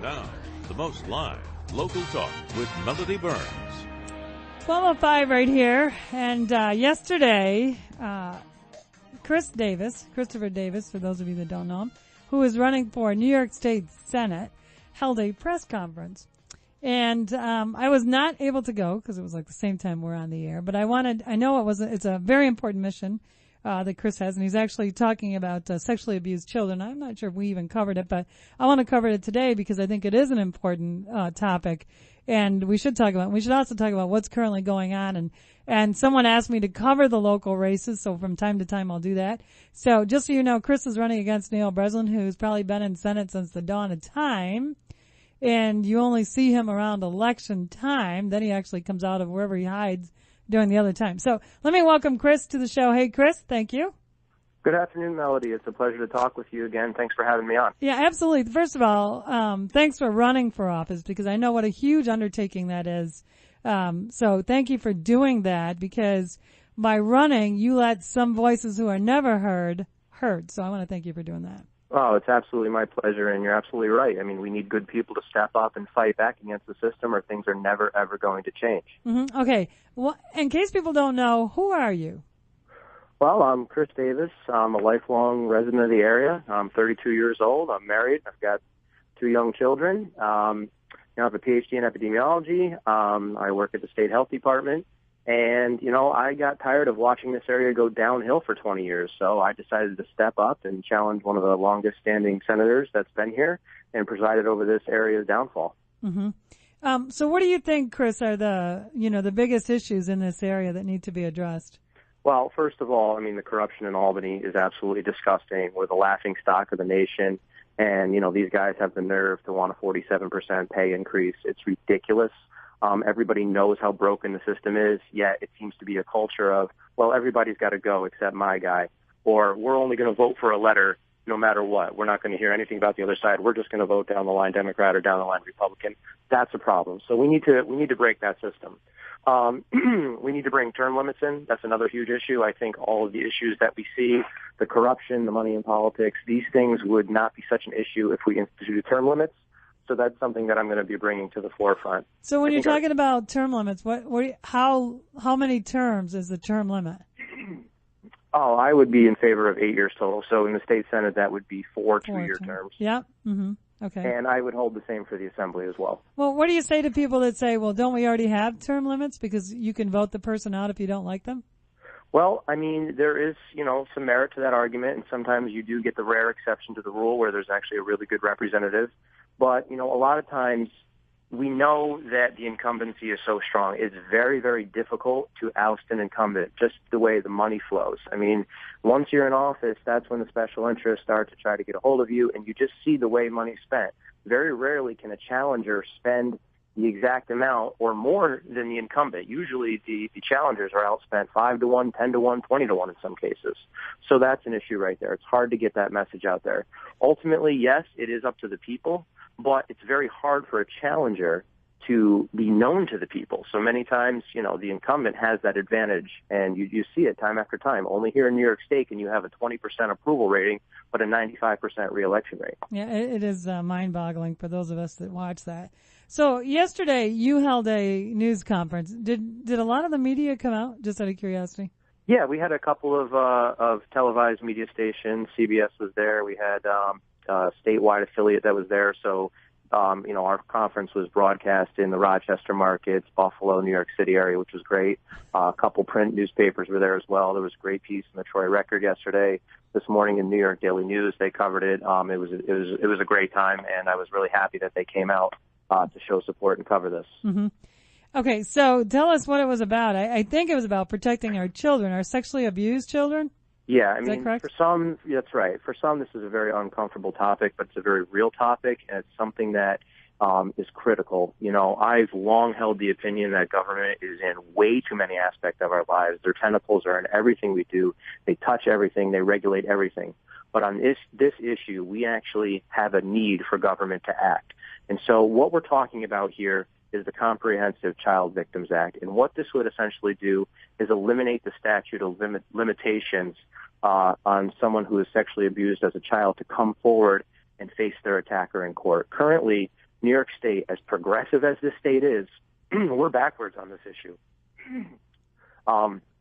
Now, the most live local talk with Melody Burns. 12:05 right here. And yesterday, Christopher Davis, for those of you that don't know him, who is running for New York State Senate, held a press conference. And I was not able to go because it was like the same time we're on the air. But it's a very important mission that Chris has, and he's actually talking about sexually abused children. I'm not sure if we even covered it, but I want to cover it today because I think it is an important topic, and we should talk about it. We should also talk about what's currently going on, and someone asked me to cover the local races, so from time to time I'll do that. So just so you know, Chris is running against Neil Breslin, who's probably been in Senate since the dawn of time, and you only see him around election time. Then he actually comes out of wherever he hides during the other time. So let me welcome Chris to the show. Hey, Chris, thank you. Good afternoon, Melody. It's a pleasure to talk with you again. Thanks for having me on. Yeah, absolutely. First of all, thanks for running for office because I know what a huge undertaking that is. So thank you for doing that because by running, you let some voices who are never heard. So I want to thank you for doing that. Oh, it's absolutely my pleasure, and you're absolutely right. I mean, we need good people to step up and fight back against the system or things are never, ever going to change. Mm-hmm. Okay. Well, in case people don't know, who are you? Well, I'm Chris Davis. I'm a lifelong resident of the area. I'm 32 years old. I'm married. I've got 2 young children. I have a PhD in epidemiology. I work at the state health department. And, I got tired of watching this area go downhill for 20 years, so I decided to step up and challenge one of the longest-standing senators that's been here and presided over this area's downfall. Mm-hmm. So what do you think, Chris, are the biggest issues in this area that need to be addressed? Well, first of all, I mean, the corruption in Albany is absolutely disgusting. We're the laughingstock of the nation, and, these guys have the nerve to want a 47% pay increase. It's ridiculous. Everybody knows how broken the system is, yet it seems to be a culture of, well, everybody's got to go except my guy, or we're only going to vote for a letter no matter what. We're not going to hear anything about the other side. We're just going to vote down the line Democrat or down the line Republican. That's a problem. So we need to break that system. We need to bring term limits in. That's another huge issue. I think all of the issues that we see, the corruption, the money in politics, these things would not be such an issue if we instituted term limits. So that's something that I'm going to be bringing to the forefront. So when you're talking about term limits, how many terms is the term limit? Oh, I would be in favor of 8 years total. So in the state Senate, that would be 4 two-year terms. Yep. Mm-hmm. Okay. And I would hold the same for the Assembly as well. Well, what do you say to people that say, well, don't we already have term limits because you can vote the person out if you don't like them? Well, I mean, there is, some merit to that argument, and sometimes you do get the rare exception to the rule where there's actually a really good representative. But, a lot of times we know that the incumbency is so strong. It's very, very difficult to oust an incumbent, just the way the money flows. I mean, once you're in office, that's when the special interests start to try to get a hold of you, and you just see the way money's spent. Very rarely can a challenger spend the exact amount or more than the incumbent. Usually the challengers are outspent 5 to 1, 10 to 1, 20 to 1 in some cases. So that's an issue right there. It's hard to get that message out there. Ultimately, yes, it is up to the people, but it's very hard for a challenger to be known to the people. So many times, the incumbent has that advantage, and you see it time after time. Only here in New York State can you have a 20% approval rating, but a 95% reelection rate. Yeah, it is mind-boggling for those of us that watch that. So yesterday you held a news conference. Did a lot of the media come out, just out of curiosity? Yeah, we had a couple of televised media stations. CBS was there. We had a statewide affiliate that was there. So, our conference was broadcast in the Rochester markets, Buffalo, New York City area, which was great. A couple print newspapers were there as well. There was a great piece in the Troy Record yesterday. This morning in New York Daily News, they covered it. It was a great time, and I was really happy that they came out to show support and cover this. Mm-hmm. Okay, so tell us what it was about. I think it was about protecting our children, our sexually abused children. Yeah, I mean, for some, that's right. For some, this is a very uncomfortable topic, but it's a very real topic, and it's something that is critical. I've long held the opinion that government is in way too many aspects of our lives. Their tentacles are in everything we do. They touch everything. They regulate everything. But on this issue, we actually have a need for government to act. And so what we're talking about here is the Comprehensive Child Victims Act. And what this would essentially do is eliminate the statute of limitations on someone who is sexually abused as a child to come forward and face their attacker in court. Currently, New York State, as progressive as this state is, we're backwards on this issue.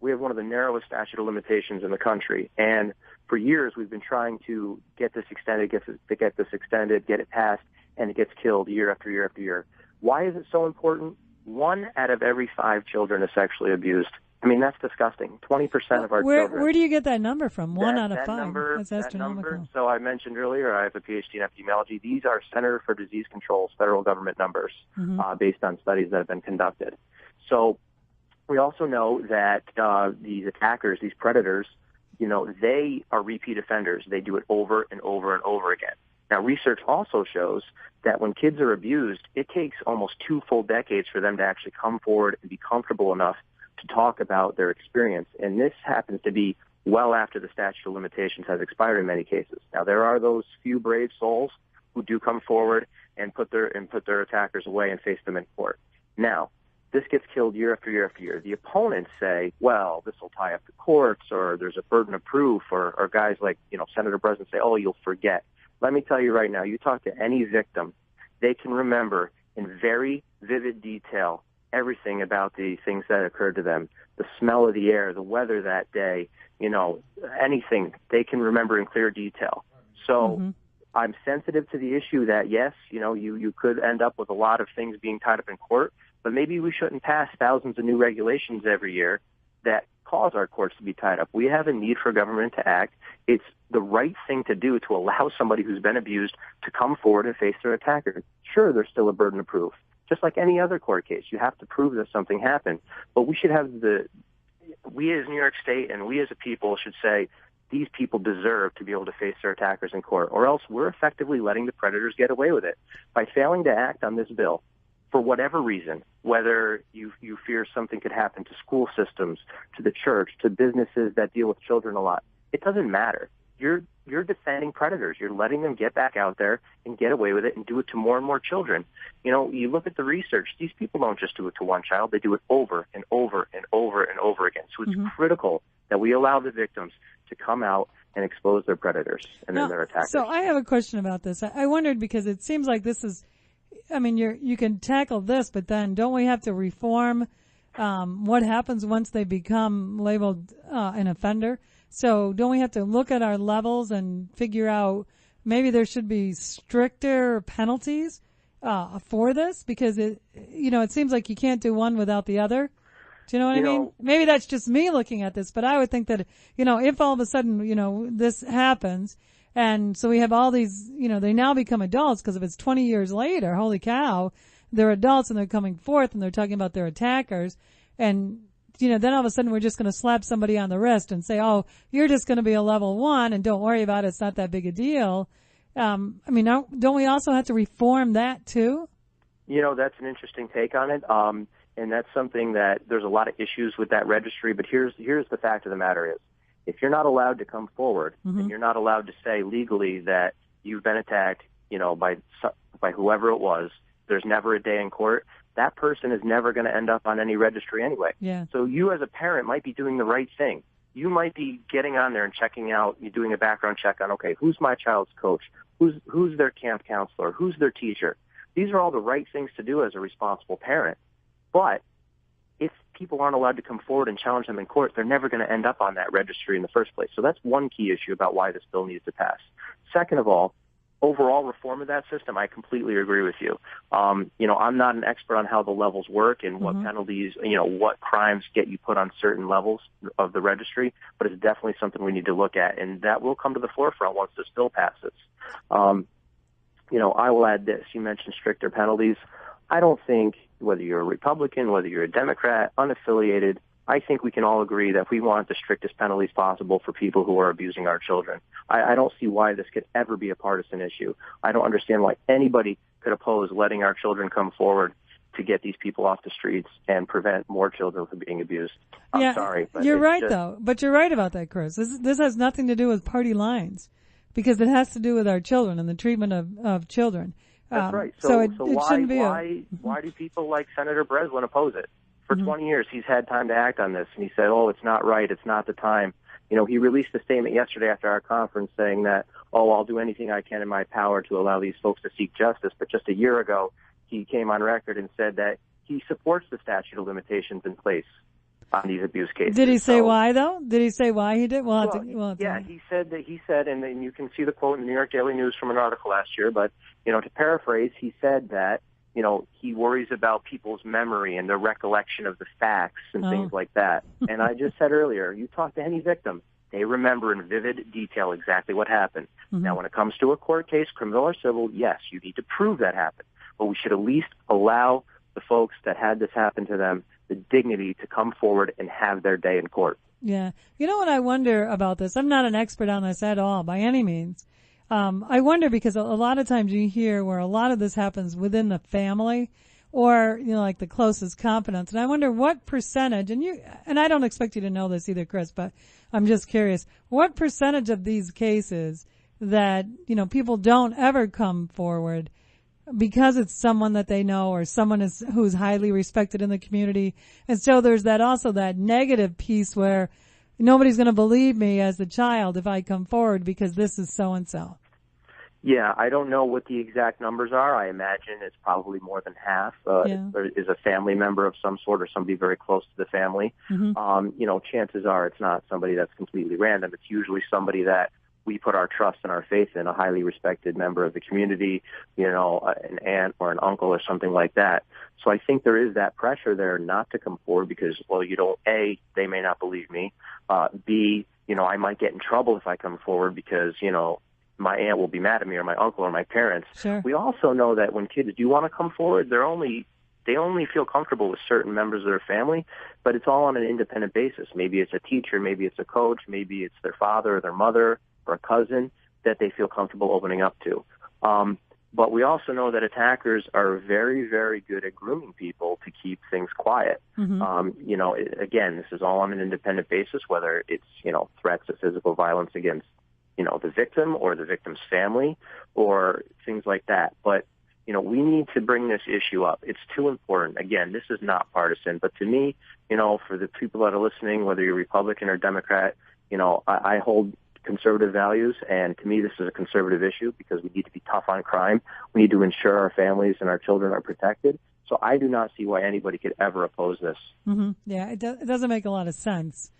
We have one of the narrowest statute of limitations in the country, and for years we've been trying to get this extended, get it passed, and it gets killed year after year after year. Why is it so important? 1 out of every 5 children is sexually abused. I mean, that's disgusting. 20% of our children. Where do you get that number from? 1 out of 5. That's that astronomical. Number, so I mentioned earlier, I have a PhD in epidemiology. These are Center for Disease Control's federal government numbers based on studies that have been conducted. So we also know that these attackers, these predators, they are repeat offenders. They do it over and over and over again. Now, research also shows that when kids are abused, it takes almost 2 full decades for them to actually come forward and be comfortable enough to talk about their experience. And this happens to be well after the statute of limitations has expired in many cases. Now, there are those few brave souls who do come forward and put their attackers away and face them in court. Now, this gets killed year after year after year. The opponents say, well, this will tie up the courts, or there's a burden of proof, or guys like, Senator Breslin say, oh, you'll forget. Let me tell you right now, you talk to any victim, they can remember in very vivid detail everything about the things that occurred to them, the smell of the air, the weather that day, anything they can remember in clear detail. So I'm sensitive to the issue that, yes, you could end up with a lot of things being tied up in court, but maybe we shouldn't pass thousands of new regulations every year that cause our courts to be tied up. We have a need for government to act. It's the right thing to do to allow somebody who's been abused to come forward and face their attacker. Sure, there's still a burden of proof. Just like any other court case, you have to prove that something happened. But we should have we as New York State and we as a people should say, these people deserve to be able to face their attackers in court, or else we're effectively letting the predators get away with it. By failing to act on this bill, for whatever reason, whether you fear something could happen to school systems, to the church, to businesses that deal with children a lot, it doesn't matter. You're defending predators. You're letting them get back out there and get away with it and do it to more and more children. You look at the research. These people don't just do it to one child. They do it over and over and over and over again. So it's critical that we allow the victims to come out and expose their predators and then their attackers. So I have a question about this. I wondered, because it seems like this is, you can tackle this, but then don't we have to reform what happens once they become labeled an offender? So don't we have to look at our levels and figure out maybe there should be stricter penalties for this? Because it seems like you can't do one without the other. Do you know what I mean? Maybe that's just me looking at this, but I would think that, if all of a sudden, this happens, and so we have all these, they now become adults, because if it's 20 years later, holy cow, they're adults and they're coming forth and they're talking about their attackers, and then all of a sudden we're just going to slap somebody on the wrist and say, oh, you're just going to be a level 1 and don't worry about it. It's not that big a deal. Don't we also have to reform that too? That's an interesting take on it. And that's something that there's a lot of issues with that registry. But here's the fact of the matter is, if you're not allowed to come forward and you're not allowed to say legally that you've been attacked, by whoever it was, there's never a day in court. That person is never going to end up on any registry anyway. Yeah. So you as a parent might be doing the right thing. You might be getting on there and checking out, you're doing a background check on, okay, who's my child's coach? Who's their camp counselor? Who's their teacher? These are all the right things to do as a responsible parent. But if people aren't allowed to come forward and challenge them in court, they're never going to end up on that registry in the first place. So that's one key issue about why this bill needs to pass. Second of all, overall reform of that system, I completely agree with you. I'm not an expert on how the levels work and what penalties, what crimes get you put on certain levels of the registry, but it's definitely something we need to look at, and that will come to the forefront once this bill passes. I will add this. You mentioned stricter penalties. I don't think, whether you're a Republican, whether you're a Democrat, unaffiliated, I think we can all agree that we want the strictest penalties possible for people who are abusing our children. I don't see why this could ever be a partisan issue. I don't understand why anybody could oppose letting our children come forward to get these people off the streets and prevent more children from being abused. I'm sorry. But you're right, though. But you're right about that, Chris. This has nothing to do with party lines, because it has to do with our children and the treatment of children. That's right. So it shouldn't be why do people like Senator Breslin oppose it? For 20 years, he's had time to act on this, and he said, oh, it's not right, it's not the time. He released a statement yesterday after our conference saying that, I'll do anything I can in my power to allow these folks to seek justice. But just a year ago, he came on record and said that he supports the statute of limitations in place on these abuse cases. Did he say why, though? Did he say why he did? He said, and you can see the quote in the New York Daily News from an article last year, but, to paraphrase, he said that, he worries about people's memory and their recollection of the facts and things like that. And I just said earlier, you talk to any victim, they remember in vivid detail exactly what happened. Mm-hmm. Now, when it comes to a court case, criminal or civil, yes, you need to prove that happened. But we should at least allow the folks that had this happen to them the dignity to come forward and have their day in court. Yeah. You know what I wonder about this? I'm not an expert on this at all by any means. I wonder because a lot of times you hear where a lot of this happens within the family or, like the closest confidants. And I wonder what percentage, and I don't expect you to know this either, Chris, but I'm just curious, what percentage of these cases that, people don't ever come forward because it's someone that they know or someone who's highly respected in the community. And so there's also that negative piece where nobody's going to believe me as the child if I come forward because this is so-and-so. Yeah, I don't know what the exact numbers are. I imagine it's probably more than half is a family member of some sort or somebody very close to the family. Mm-hmm. Chances are it's not somebody that's completely random. It's usually somebody that we put our trust and our faith in, a highly respected member of the community, an aunt or an uncle or something like that. So I think there is that pressure there not to come forward because, A, they may not believe me. B, I might get in trouble if I come forward because, my aunt will be mad at me or my uncle or my parents. Sure. We also know that when kids do want to come forward, they only feel comfortable with certain members of their family, but it's all on an independent basis. Maybe it's a teacher, maybe it's a coach, maybe it's their father or their mother or a cousin that they feel comfortable opening up to. But we also know that attackers are very, very good at grooming people to keep things quiet. Mm-hmm. Again, this is all on an independent basis, whether it's, threats of physical violence against, the victim or the victim's family or things like that. But, we need to bring this issue up. It's too important. Again, this is not partisan, but to me, for the people that are listening, whether you're Republican or Democrat, I hold conservative values, and to me this is a conservative issue because we need to be tough on crime. We need to ensure our families and our children are protected. So I do not see why anybody could ever oppose this. Mm-hmm. Yeah, it doesn't make a lot of sense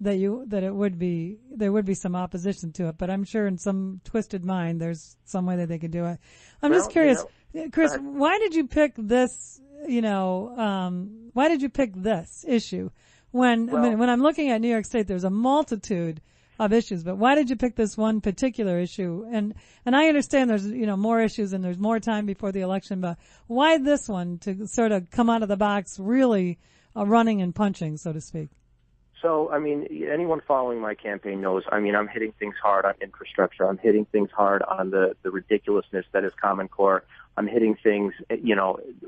that there would be some opposition to it, but I'm sure in some twisted mind there's some way that they could do it. I'm just curious, Chris, why did you pick this, why did you pick this issue? When I'm looking at New York State, there's a multitude of issues, but why did you pick this one particular issue? And I understand there's, more issues and there's more time before the election, but why this one to sort of come out of the box really running and punching, so to speak? So, anyone following my campaign knows, I'm hitting things hard on infrastructure. I'm hitting things hard on the ridiculousness that is Common Core. I'm hitting things,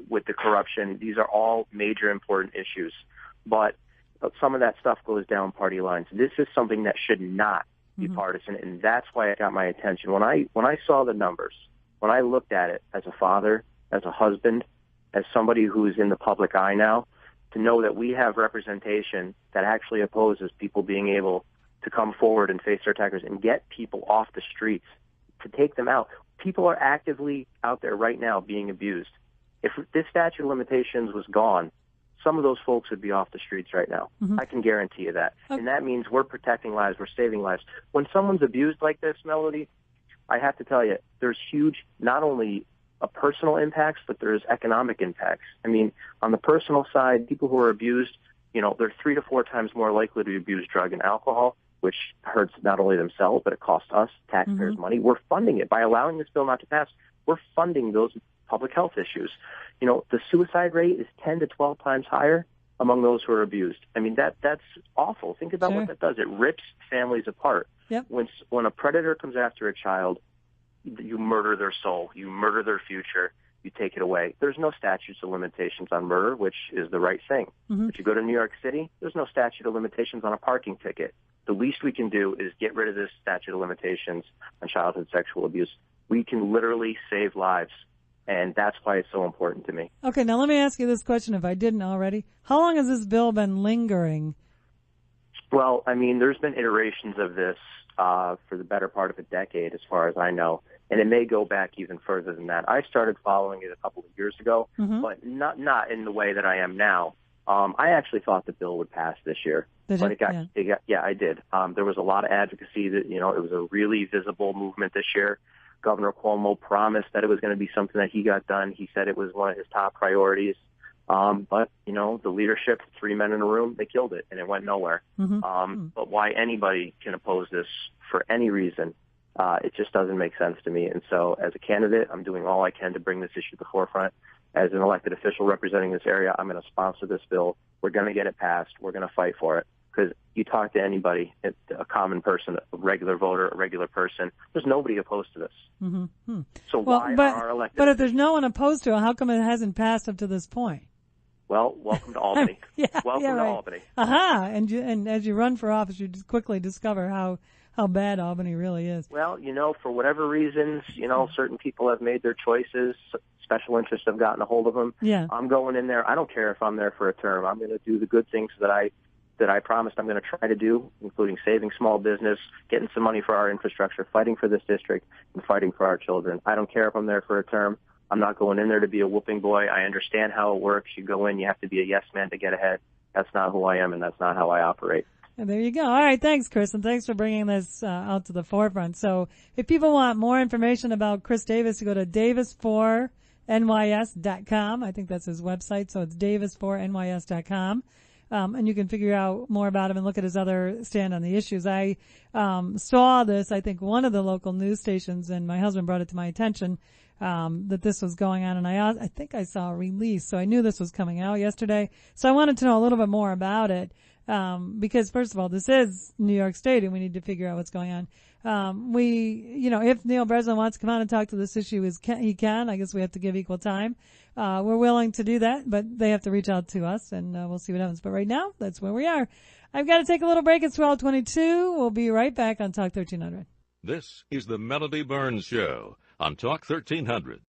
with the corruption. These are all major important issues. But some of that stuff goes down party lines. This is something that should not be partisan, and that's why it got my attention. When I saw the numbers, when I looked at it as a father, as a husband, as somebody who's in the public eye now, to know that we have representation that actually opposes people being able to come forward and face their attackers and get people off the streets, to take them out. People are actively out there right now being abused. If this statute of limitations was gone, some of those folks would be off the streets right now. Mm-hmm. I can guarantee you that. Okay. And that means we're protecting lives, we're saving lives. When someone's abused like this, Melody, I have to tell you, there's huge, not only personal impacts, but there's economic impacts. On the personal side, people who are abused, they're 3 to 4 times more likely to abuse drug and alcohol, which hurts not only themselves, but it costs us, taxpayers, money. We're funding it. By allowing this bill not to pass, we're funding those public health issues. The suicide rate is 10 to 12 times higher among those who are abused. That's awful. Think about what that does. It rips families apart. Yep. When a predator comes after a child, you murder their soul, you murder their future, you take it away. There's no statutes of limitations on murder, which is the right thing. Mm-hmm. But you go to New York City, there's no statute of limitations on a parking ticket. The least we can do is get rid of this statute of limitations on childhood sexual abuse. We can literally save lives, and that's why it's so important to me. Okay, now let me ask you this question if I didn't already. How long has this bill been lingering? Well, I mean, there's been iterations of this for the better part of a decade, as far as I know, and it may go back even further than that. I started following it a couple of years ago, but not in the way that I am now. I actually thought the bill would pass this year, but it got, I did. There was a lot of advocacy that, it was a really visible movement this year. Governor Cuomo promised that it was going to be something that he got done. He said it was one of his top priorities. But, the leadership, 3 men in a room, they killed it and it went nowhere. But why anybody can oppose this for any reason, it just doesn't make sense to me. And so as a candidate, I'm doing all I can to bring this issue to the forefront. As an elected official representing this area, I'm going to sponsor this bill. We're going to get it passed. We're going to fight for it. Because you talk to anybody, a common person, a regular voter, a regular person, there's nobody opposed to this. So why are our elected But if there's no one opposed to it, how come it hasn't passed up to this point? Well, welcome to Albany. Welcome to Albany. And as you run for office, you just quickly discover how bad Albany really is. Well, for whatever reasons, certain people have made their choices. Special interests have gotten a hold of them. Yeah. I'm going in there. I don't care if I'm there for a term. I'm going to do the good things that I promised I'm going to try to do, including saving small business, getting some money for our infrastructure, fighting for this district, and fighting for our children. I don't care if I'm there for a term. I'm not going in there to be a whooping boy. I understand how it works. You go in, you have to be a yes man to get ahead. That's not who I am, and that's not how I operate. And there you go. All right, thanks, Chris, and thanks for bringing this out to the forefront. So if people want more information about Chris Davis, you go to davis4nys.com. I think that's his website, so it's davis4nys.com. And you can figure out more about him and look at his other stand on the issues. I saw this, I think, one of the local news stations, and my husband brought it to my attention that this was going on, and I think I saw a release, so I knew this was coming out yesterday. So I wanted to know a little bit more about it, because first of all, this is New York State, and we need to figure out what's going on. If Neil Breslin wants to come on and talk to this issue, he can. I guess we have to give equal time. We're willing to do that, but they have to reach out to us, and we'll see what happens. But right now, that's where we are. I've got to take a little break. It's 12:22. We'll be right back on Talk 1300. This is the Melody Burns Show on Talk 1300.